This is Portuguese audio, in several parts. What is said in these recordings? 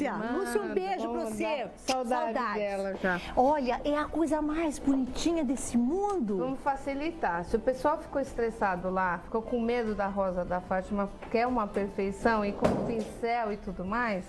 Lúcia, Lúcia, um beijo pra você. Saudade dela já. Olha, é a coisa mais bonitinha desse mundo. Vamos facilitar. Se o pessoal ficou estressado lá, ficou com medo da Rosa da Fátima, quer uma perfeição e com pincel e tudo mais,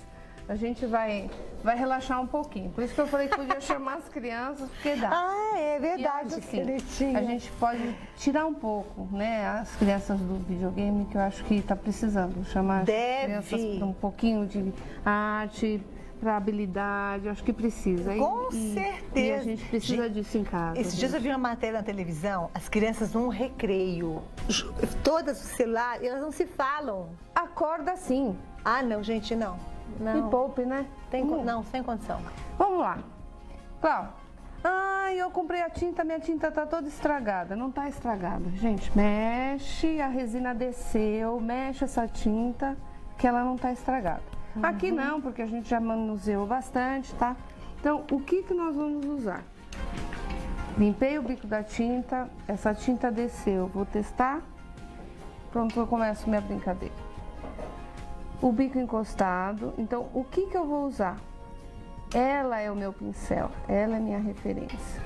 a gente vai relaxar um pouquinho. Por isso que eu falei que podia chamar as crianças, porque dá. Ah, é verdade, assim, a gente pode tirar um pouco, né, as crianças do videogame, que eu acho que está precisando. Chamar as crianças para um pouquinho de arte, para habilidade, eu acho que precisa. Com certeza. E a gente precisa disso em casa. Esses dias eu vi uma matéria na televisão, as crianças num recreio, todas o celular, elas não se falam. Acorda sim. Ah, não, gente, não. Não. Me poupe, né? Não, sem condição. Vamos lá. Cláudia. Ai, eu comprei a tinta, minha tinta tá toda estragada. Não tá estragada. Gente, mexe, a resina desceu, mexe essa tinta, que ela não tá estragada. Aqui não, porque a gente já manuseou bastante, tá? Então, o que nós vamos usar? Limpei o bico da tinta, essa tinta desceu. Vou testar. Pronto, eu começo minha brincadeira. O bico encostado, então o que eu vou usar? Ela é o meu pincel, ela é minha referência.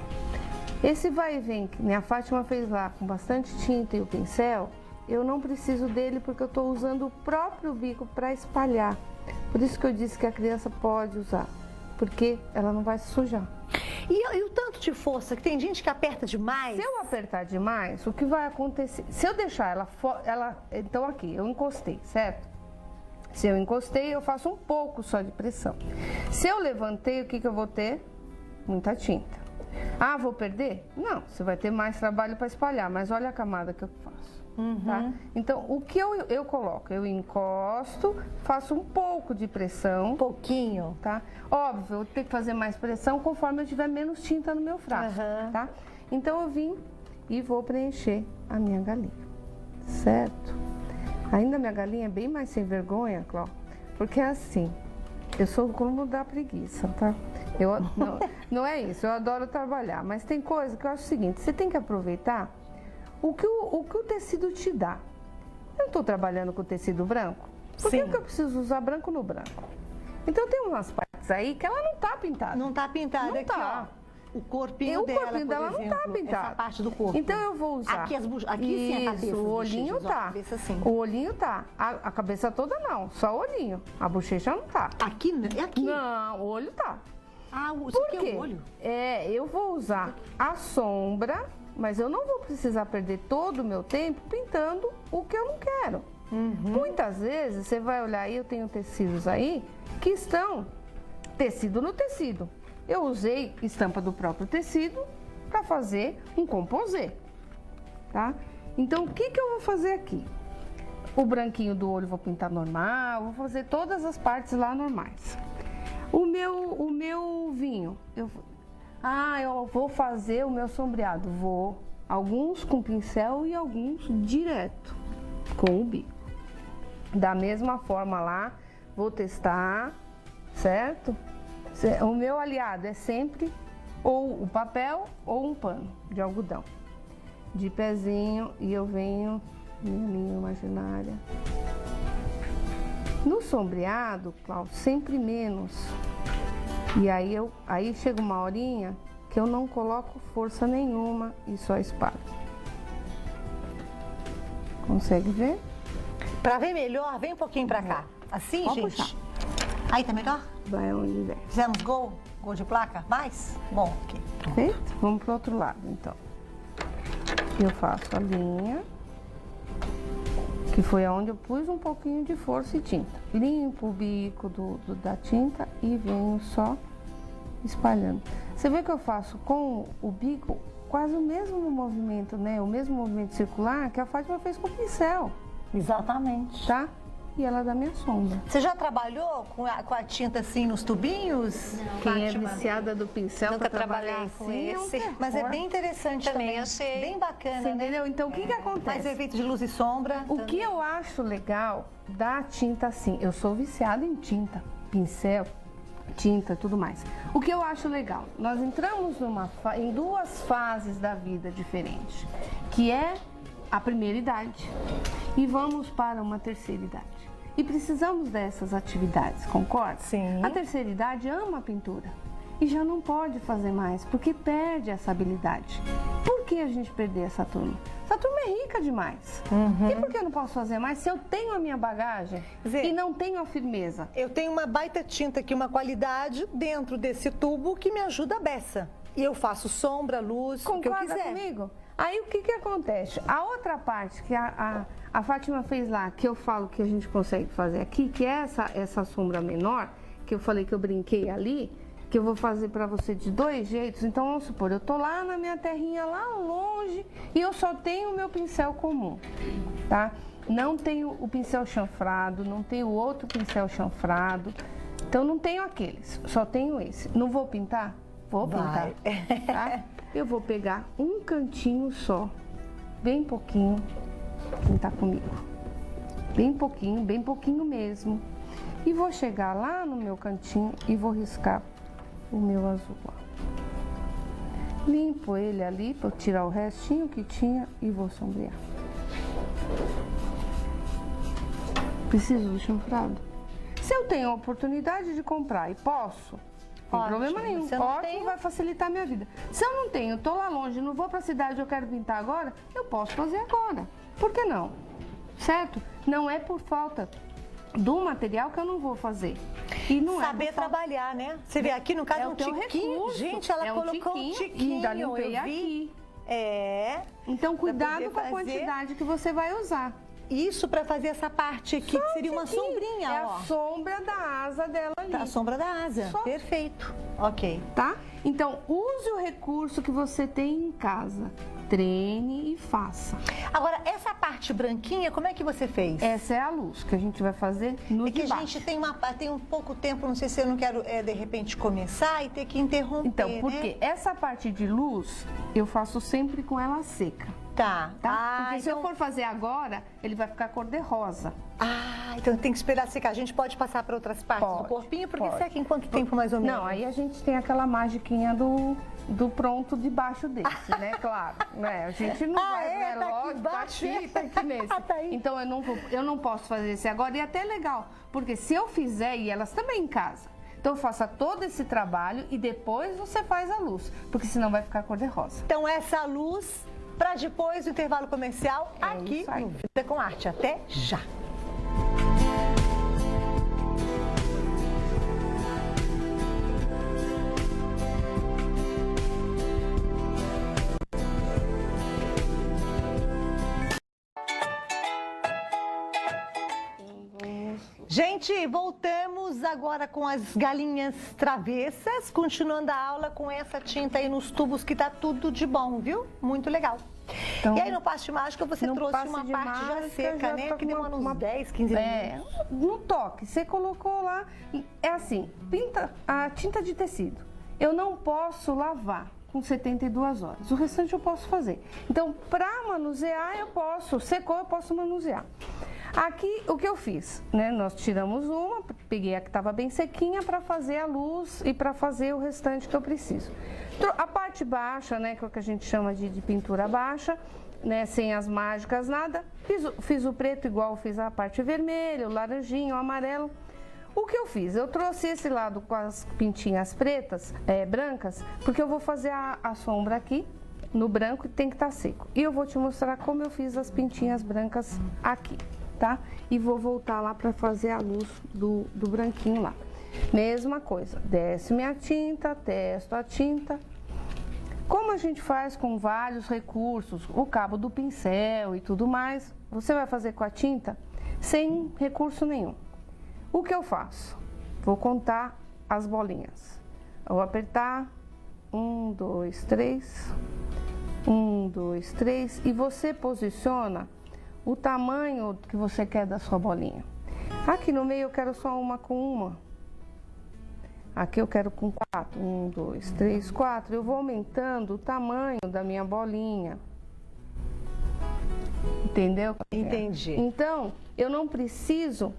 Esse vai e vem que a Fátima fez lá com bastante tinta e o pincel, eu não preciso dele porque eu estou usando o próprio bico para espalhar. Por isso que eu disse que a criança pode usar, porque ela não vai se sujar. E o tanto de força, que tem gente que aperta demais? Se eu apertar demais, o que vai acontecer? Se eu deixar ela então aqui, eu encostei, certo? Se eu encostei, eu faço um pouco só de pressão. Se eu levantei, o que eu vou ter? Muita tinta. Ah, vou perder? Não, você vai ter mais trabalho para espalhar, mas olha a camada que eu faço. Tá? Então, o que eu coloco? Eu encosto, faço um pouco de pressão. Um pouquinho. Tá? Óbvio, eu tenho que fazer mais pressão conforme eu tiver menos tinta no meu frasco. Tá? Então, eu vim e vou preencher a minha galinha. Certo? Ainda minha galinha é bem mais sem vergonha, Cláudia, porque é assim, eu sou como da preguiça, tá? Não é isso, eu adoro trabalhar, mas tem coisa que eu acho o seguinte, você tem que aproveitar o que o tecido te dá. Eu não estou trabalhando com tecido branco, por que eu preciso usar branco no branco? Então tem umas partes aí que ela não tá pintada. Não tá pintada, não aqui, tá. ó. O corpinho dela, por dela exemplo, não tá pintado. essa parte do corpo. Então eu vou usar. Aqui sim a cabeça. O olhinho tá. A cabeça sim. O olhinho tá. A cabeça toda não, só o olhinho. A bochecha não tá. Aqui? É aqui? Não, o olho tá. Ah, isso Por aqui quê? é o olho? É, eu vou usar a sombra, mas eu não vou precisar perder todo o meu tempo pintando o que eu não quero. Muitas vezes você vai olhar aí, eu tenho tecidos aí que estão tecido no tecido. Eu usei estampa do próprio tecido para fazer um composê, tá? Então, o que eu vou fazer aqui? O branquinho do olho vou pintar normal, vou fazer todas as partes lá normais. O meu vinho, eu vou fazer o meu sombreado. Vou, alguns com pincel e alguns direto, com o bico. Da mesma forma lá, vou testar, certo? O meu aliado é sempre ou o papel ou um pano de algodão. De pezinho e eu venho, minha linha imaginária. No sombreado, Cláudio, sempre menos. E aí chega uma horinha que eu não coloco força nenhuma e só espalho. Consegue ver? Pra ver melhor, vem um pouquinho pra cá. Assim, pode gente? puxar. Aí tá melhor? Vai onde der. Fizemos gol? Gol de placa? Mais? Bom, ok. Perfeito? Vamos pro outro lado, então. Eu faço a linha, que foi aonde eu pus um pouquinho de força e tinta. Limpo o bico da tinta e venho só espalhando. Você vê que eu faço com o bico quase o mesmo movimento, né? O mesmo movimento circular que a Fátima fez com o pincel. Exatamente. Tá? E ela dá minha sombra. Você já trabalhou com a tinta assim nos tubinhos? Não. Quem é viciada do pincel nunca pra trabalhar trabalhei com assim, esse. Mas é bem interessante também. Achei. Bem bacana, você né? entendeu? Então, o que acontece? Mais efeito de luz e sombra. O que eu acho legal da tinta assim, eu sou viciada em tinta, pincel, tinta e tudo mais. O que eu acho legal, nós entramos em duas fases da vida diferentes, que é a primeira idade e vamos para uma terceira idade. e precisamos dessas atividades, concorda? Sim. A terceira idade ama a pintura e já não pode fazer mais, porque perde essa habilidade. Por que a gente perder essa turma? Essa turma é rica demais. E por que eu não posso fazer mais se eu tenho a minha bagagem e não tenho a firmeza? Eu tenho uma baita tinta aqui, uma qualidade dentro desse tubo que me ajuda a beça. E eu faço sombra, luz, o que eu Concorda quiser. comigo? Aí o que acontece? A outra parte que a Fátima fez lá, que eu falo que a gente consegue fazer aqui, que é essa sombra menor, que eu falei que eu brinquei ali, que eu vou fazer pra você de dois jeitos. Então, vamos supor, eu tô lá na minha terrinha, lá longe, e eu só tenho o meu pincel comum, tá? Não tenho o pincel chanfrado, não tenho outro pincel chanfrado. Então, não tenho aqueles, só tenho esse. Não vou pintar? Vou pintar, tá? Eu vou pegar um cantinho só, bem pouquinho, pintar comigo. Bem pouquinho mesmo. E vou chegar lá no meu cantinho e vou riscar o meu azul. Limpo ele ali para tirar o restinho que tinha e vou sombrear. Preciso do chanfrado? Se eu tenho a oportunidade de comprar e posso, não tem problema nenhum. Ótimo, vai facilitar a minha vida. Se eu não tenho, estou lá longe, não vou para a cidade, eu quero pintar agora, eu posso fazer agora. Por que não? Certo? Não é por falta do material que eu não vou fazer. E não saber trabalhar, né? Você vê aqui no caso é um tiquinho. Gente, ela colocou um tiquinho. Ainda limpei aqui. Então, cuidado com a quantidade que você vai usar. Isso para fazer essa parte aqui, que seria uma sombrinha, ó. É a sombra da asa dela ali. Tá, a sombra da asa. Só. Perfeito. Ok. Tá? Então, use o recurso que você tem em casa. Treine e faça. Agora, essa parte branquinha, como é que você fez? Essa é a luz que a gente vai fazer no de baixo. A gente tem um pouco tempo, não sei se eu não quero, de repente, começar e ter que interromper, então, porque essa parte de luz, eu faço sempre com ela seca. Tá. Porque se eu for fazer agora, ele vai ficar cor-de-rosa. Então tem que esperar secar. A gente pode passar para outras partes do corpinho, porque seca em quanto tempo mais ou menos? Não, aí a gente tem aquela magiquinha do pronto debaixo desse, né? Claro, né? A gente não vai logo, tá aqui nesse. Então eu não posso fazer esse agora, e até é legal, porque se eu fizer, e elas também em casa, então faça todo esse trabalho e depois você faz a luz, porque senão vai ficar cor-de-rosa. Então essa luz para depois do intervalo comercial aqui no Vida com Arte. Até já! Gente, voltamos agora com as galinhas travessas, continuando a aula com essa tinta aí nos tubos, que tá tudo de bom, viu? Muito legal. Então, e aí no passe de mágica você trouxe uma parte já seca, né? Que demora uns 10, 15 minutos. No toque, você colocou lá, é assim, pinta a tinta de tecido. Eu não posso lavar com 72 horas, o restante eu posso fazer. Então, para manusear eu posso, secou eu posso manusear. Aqui, o que eu fiz, né? Nós tiramos uma, peguei a que estava bem sequinha para fazer a luz e para fazer o restante que eu preciso. A parte baixa, né, que é o que a gente chama de pintura baixa, né, sem as mágicas, nada. Fiz o preto igual fiz a parte vermelha, o laranjinho, o amarelo. O que eu fiz? Eu trouxe esse lado com as pintinhas pretas, brancas, porque eu vou fazer a sombra aqui no branco e tem que estar seco. E eu vou te mostrar como eu fiz as pintinhas brancas aqui. Tá? E vou voltar lá para fazer a luz do branquinho lá. Mesma coisa, desce minha tinta, testo a tinta. Como a gente faz com vários recursos, o cabo do pincel e tudo mais, você vai fazer com a tinta sem recurso nenhum. O que eu faço? Vou contar as bolinhas. Eu vou apertar 1, 2, 3, 1, 2, 3 e você posiciona o tamanho que você quer da sua bolinha. Aqui no meio eu quero só uma com uma. Aqui eu quero com 4. 1, 2, 3, 4. Eu vou aumentando o tamanho da minha bolinha. Entendeu? Entendi. Então, eu não preciso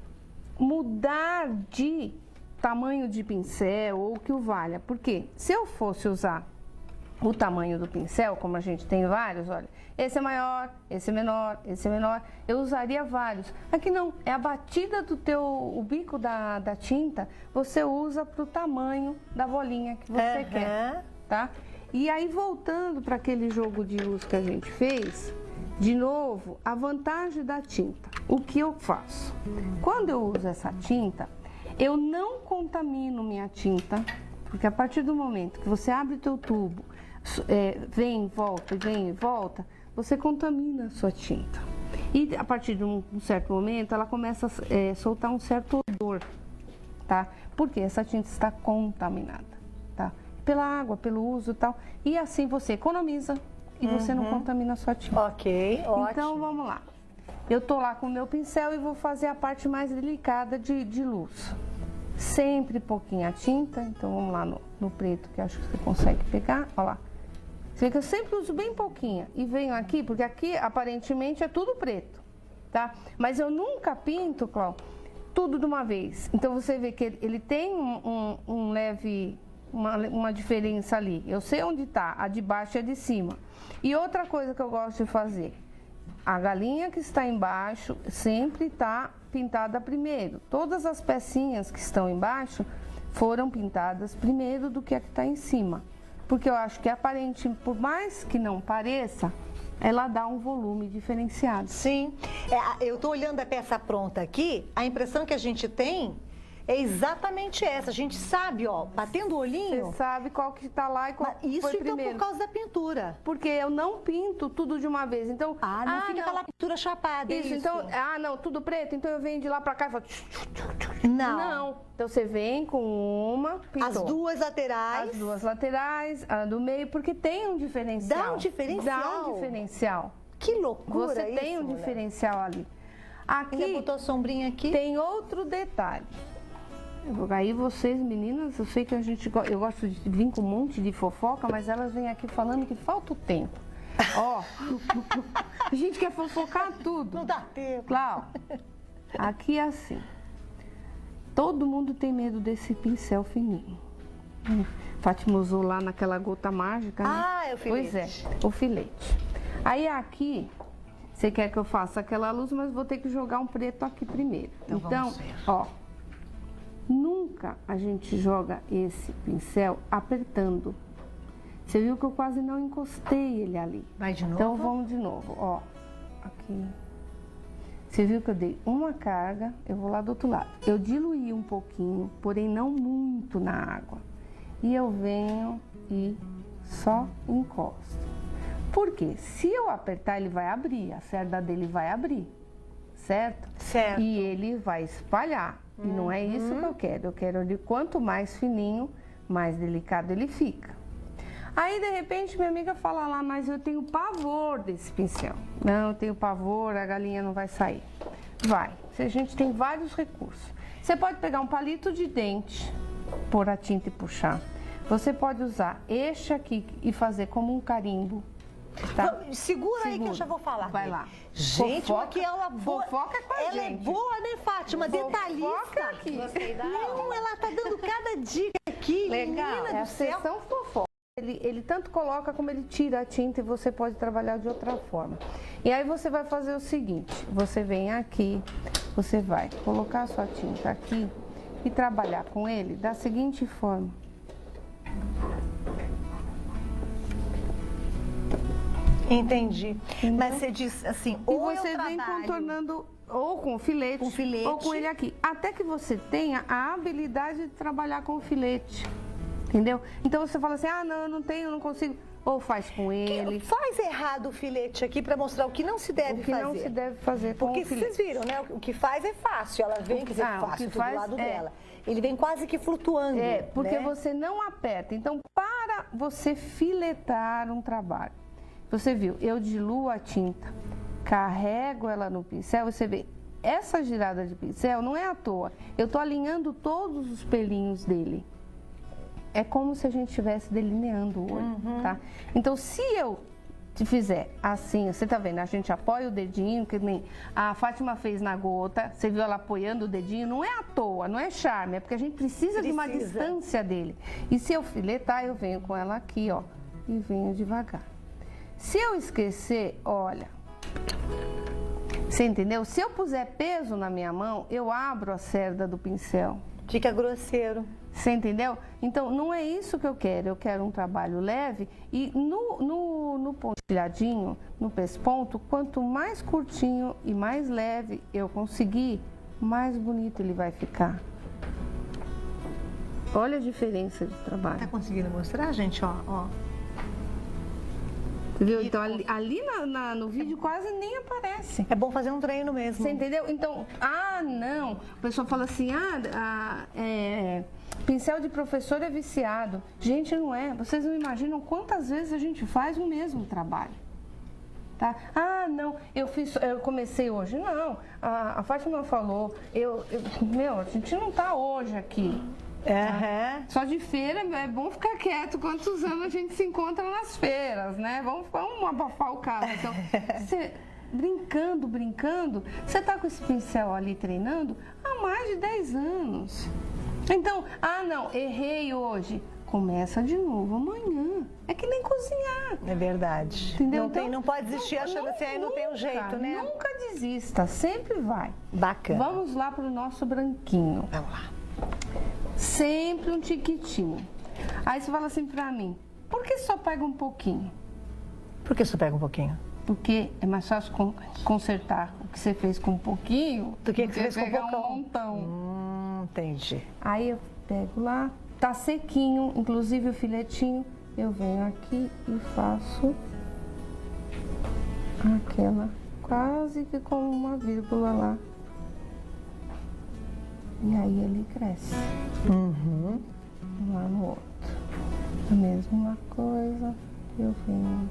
mudar de tamanho de pincel ou o que o valha. Porque se eu fosse usar o tamanho do pincel, como a gente tem vários, olha, esse é maior, esse é menor, esse é menor, eu usaria vários. Aqui não, é a batida do o bico da tinta, você usa para o tamanho da bolinha que você quer, tá? E aí, voltando para aquele jogo de luz que a gente fez, de novo, a vantagem da tinta. O que eu faço? Quando eu uso essa tinta, eu não contamino minha tinta, porque a partir do momento que você abre o teu tubo, vem e volta, você contamina a sua tinta. E a partir de um certo momento, ela começa a soltar um certo odor, tá? Porque essa tinta está contaminada, tá? Pela água, pelo uso e tal. E assim você economiza e você não contamina a sua tinta. Ok, ótimo. Então, vamos lá. Eu tô lá com o meu pincel e vou fazer a parte mais delicada de luz. Sempre pouquinha tinta, então vamos lá no preto, que acho que você consegue pegar, olha lá. Você vê que eu sempre uso bem pouquinha e venho aqui, porque aqui aparentemente é tudo preto, tá? Mas eu nunca pinto, Cláudio, tudo de uma vez. Então você vê que ele tem um leve, uma diferença ali. Eu sei onde tá, a de baixo e a de cima. E outra coisa que eu gosto de fazer, a galinha que está embaixo sempre está pintada primeiro. Todas as pecinhas que estão embaixo foram pintadas primeiro do que a que está em cima. Porque eu acho que aparente, por mais que não pareça, ela dá um volume diferenciado. Sim. Eu estou olhando a peça pronta aqui, a impressão que a gente tem é exatamente essa. A gente sabe, ó, batendo o olhinho... Você sabe qual que está lá e qual isso foi então primeiro. Por causa da pintura. Porque eu não pinto tudo de uma vez. Então, não fica aquela pintura chapada, isso. Então, não, tudo preto, então eu venho de lá pra cá e falo... Não. Então você vem com uma, pintou. As duas laterais. As duas laterais, a do meio, porque tem um diferencial. Dá um diferencial. Dá um diferencial. Que loucura. Você tem um diferencial ali. Aqui ainda botou a sombrinha aqui. Tem outro detalhe. Aí vocês, meninas, eu sei que eu gosto de vir com um monte de fofoca, mas elas vêm aqui falando que falta o tempo. Ó, a gente quer fofocar tudo. Não dá tempo. Cláudio, aqui é assim. Todo mundo tem medo desse pincel fininho. Fátima usou lá naquela gota mágica, né? É o filete. Pois é, o filete. Aí aqui, você quer que eu faça aquela luz, mas vou ter que jogar um preto aqui primeiro. Então, ó, nunca a gente joga esse pincel apertando. Você viu que eu quase não encostei ele ali. Vai de novo? Então vamos de novo, ó. Aqui. Você viu que eu dei uma carga, eu vou lá do outro lado. Eu diluí um pouquinho, porém não muito na água. E eu venho e só encosto. Por quê? Se eu apertar, ele vai abrir, a cerda dele vai abrir, certo? Certo. E ele vai espalhar. E não é isso que eu quero. Eu quero ele quanto mais fininho, mais delicado ele fica. Aí, de repente, minha amiga fala lá, mas eu tenho pavor desse pincel. Não, eu tenho pavor, a galinha não vai sair. Vai. A gente tem vários recursos. Você pode pegar um palito de dente, pôr a tinta e puxar. Você pode usar este aqui e fazer como um carimbo. Tá? Segura aí que eu já vou falar. Vai lá. Gente, que ela boa. Fofoca com a ela gente. É boa, né, Fátima? Detalhista. Aqui. Não, ela tá dando cada dica aqui. Legal. Menina do céu. São fofoca. Ele tanto coloca como ele tira a tinta e você pode trabalhar de outra forma. E aí você vai fazer o seguinte, você vem aqui, você vai colocar a sua tinta aqui e trabalhar com ele da seguinte forma. Entendi. Mas você diz assim, ou você vem contornando ou com o filete, ou com ele aqui, até que você tenha a habilidade de trabalhar com o filete. Entendeu? Então você fala assim, não, eu não tenho, eu não consigo. Ou faz com ele. Faz errado o filete aqui para mostrar o que não se deve fazer. O que não se deve fazer com o filete. Porque vocês viram, né? O que faz é fácil. Ela vem, quer dizer, fácil do lado dela. Ele vem quase que flutuando. Porque né? você não aperta. Então, para você filetar um trabalho, você viu, eu diluo a tinta, carrego ela no pincel, você vê, essa girada de pincel não é à toa. Eu tô alinhando todos os pelinhos dele. É como se a gente estivesse delineando o olho, tá? Então, se eu te fizer assim, você tá vendo, a gente apoia o dedinho, que nem a Fátima fez na gota, você viu ela apoiando o dedinho, não é à toa, não é charme, é porque a gente precisa de uma distância dele. E se eu filetar, eu venho com ela aqui, ó, e venho devagar. Se eu esquecer, olha, você entendeu? Se eu puser peso na minha mão, eu abro a cerda do pincel. Fica grosseiro. Você entendeu? Então, não é isso que eu quero um trabalho leve e no pontilhadinho, no pesponto, quanto mais curtinho e mais leve eu conseguir, mais bonito ele vai ficar. Olha a diferença de trabalho. Tá conseguindo mostrar, gente? Ó. Entendeu? Então, ali no vídeo quase nem aparece. É bom fazer um treino mesmo. Você entendeu? Então, não. A pessoa fala assim, pincel de professor é viciado. Gente, não é. Vocês não imaginam quantas vezes a gente faz o mesmo trabalho. Tá? Não, eu comecei hoje. Não, a Fátima falou, a gente não tá hoje aqui. Tá? Só de feira é bom ficar quieto. Quantos anos a gente se encontra nas feiras, né? Vamos abafar o caso. Então, você, brincando, você tá com esse pincel ali treinando há mais de 10 anos. Então, não, errei hoje. Começa de novo amanhã. É que nem cozinhar. É verdade. Entendeu? Não pode desistir achando assim, aí não tem um jeito, né? Nunca desista, sempre vai. Bacana. Vamos lá pro nosso branquinho. Vamos lá. Sempre um tiquitinho. Aí você fala assim pra mim, por que só pega um pouquinho? Por que só pega um pouquinho? Porque é mais fácil consertar o que você fez com um pouquinho do que você fez com um montão. Entendi. Aí eu pego lá, tá sequinho, inclusive o filetinho, eu venho aqui e faço aquela quase que como uma vírgula lá. E aí ele cresce. Lá no outro. A mesma coisa, eu venho.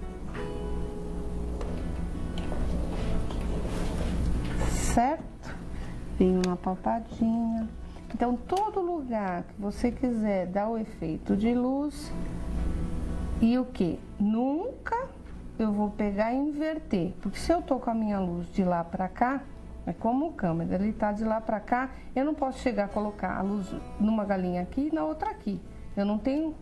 Certo? Venho uma papadinha. Então, todo lugar que você quiser dar o efeito de luz. E o que? Nunca eu vou pegar e inverter. Porque se eu tô com a minha luz de lá pra cá, é como o câmera, ele tá de lá pra cá, eu não posso chegar a colocar a luz numa galinha aqui e na outra aqui. Eu não tenho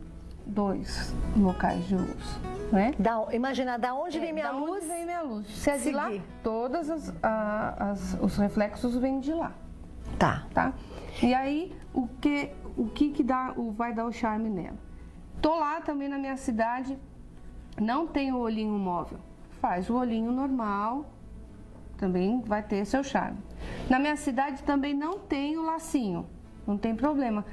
2 locais de luz, né? Imagina, da onde vem minha luz? Onde vem minha luz. Se é de lá, todos os reflexos vêm de lá. Tá? E aí, o que vai dar o charme nela? Tô lá também na minha cidade, não tem o olhinho móvel. Faz o olhinho normal, também vai ter seu charme. Na minha cidade também não tem o lacinho, não tem problema.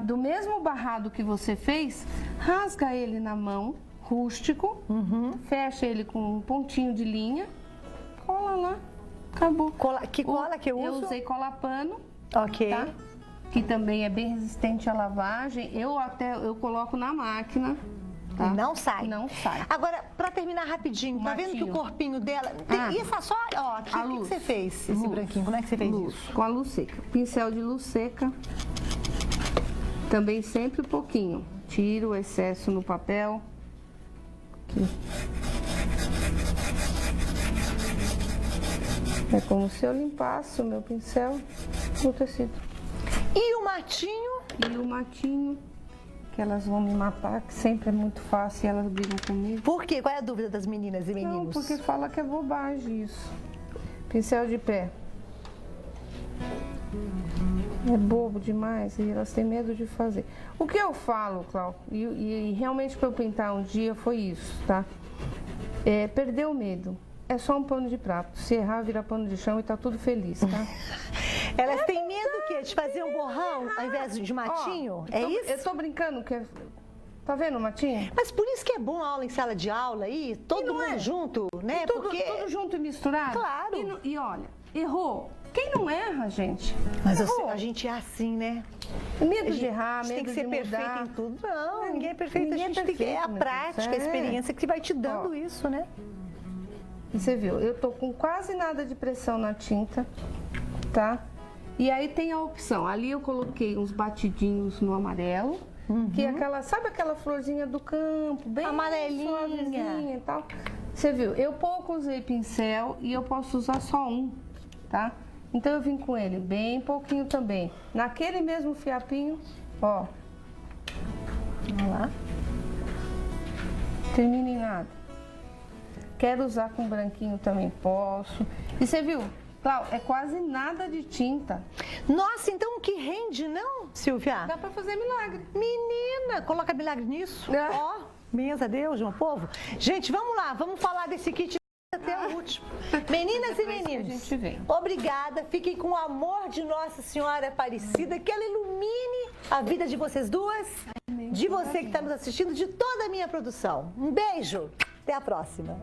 Do mesmo barrado que você fez, rasga ele na mão, rústico, fecha ele com um pontinho de linha, cola lá, acabou. Que cola que eu uso? Eu usei cola pano, ok. Tá? Que também é bem resistente à lavagem. Eu coloco na máquina. Tá? Não sai. Não sai. Agora, pra terminar rapidinho, tá vendo que o corpinho dela... Isso é só... Ó, o que você fez, esse branquinho? Como é que você fez isso? Com a luz seca. Pincel de luz seca. Também sempre um pouquinho. Tiro o excesso no papel. Aqui. É como se eu limpasse o meu pincel no tecido. E o matinho? E o matinho, que elas vão me matar, que sempre é muito fácil e elas brigam comigo. Por quê? Qual é a dúvida das meninas e meninos? Não, porque fala que é bobagem isso. Pincel de pé. É bobo demais e elas têm medo de fazer. O que eu falo, Cláudio, e realmente para eu pintar um dia foi isso, tá? É perder o medo. É só um pano de prato. Se errar, vira pano de chão e tá tudo feliz, tá? Elas têm medo do quê? De fazer um borrão ao invés de matinho? Isso? Eu tô brincando que... Tá vendo o matinho? Mas por isso que é bom a aula em sala de aula aí, todo mundo junto, né? Tudo junto e misturado? Claro. E olha, errou. Quem não erra, gente? Mas a gente é assim, né? Medo de errar, medo tem que ser perfeito em tudo. Não, ninguém é perfeito. Ninguém a gente é tem que... É a perfeito, prática, a experiência que vai te dando isso, né? E você viu, eu tô com quase nada de pressão na tinta, tá? E aí tem a opção, ali eu coloquei uns batidinhos no amarelo, que é aquela, sabe aquela florzinha do campo, bem amarelinha e tal. Você viu, eu pouco usei pincel e eu posso usar só um, tá? Então eu vim com ele bem pouquinho também, naquele mesmo fiapinho, ó. Olha lá. termina em nada. Quero usar com branquinho também posso. E você viu, Clau, é quase nada de tinta. Nossa, então que rende, não, Silvia? Dá pra fazer milagre. Menina, coloca milagre nisso. Ó, benza a Deus, meu povo. Gente, vamos lá, vamos falar desse kit até o último. Meninas e meninos, obrigada. Fiquem com o amor de Nossa Senhora Aparecida, que ela ilumine a vida de vocês duas, de você que está nos assistindo, de toda a minha produção. Um beijo, até a próxima.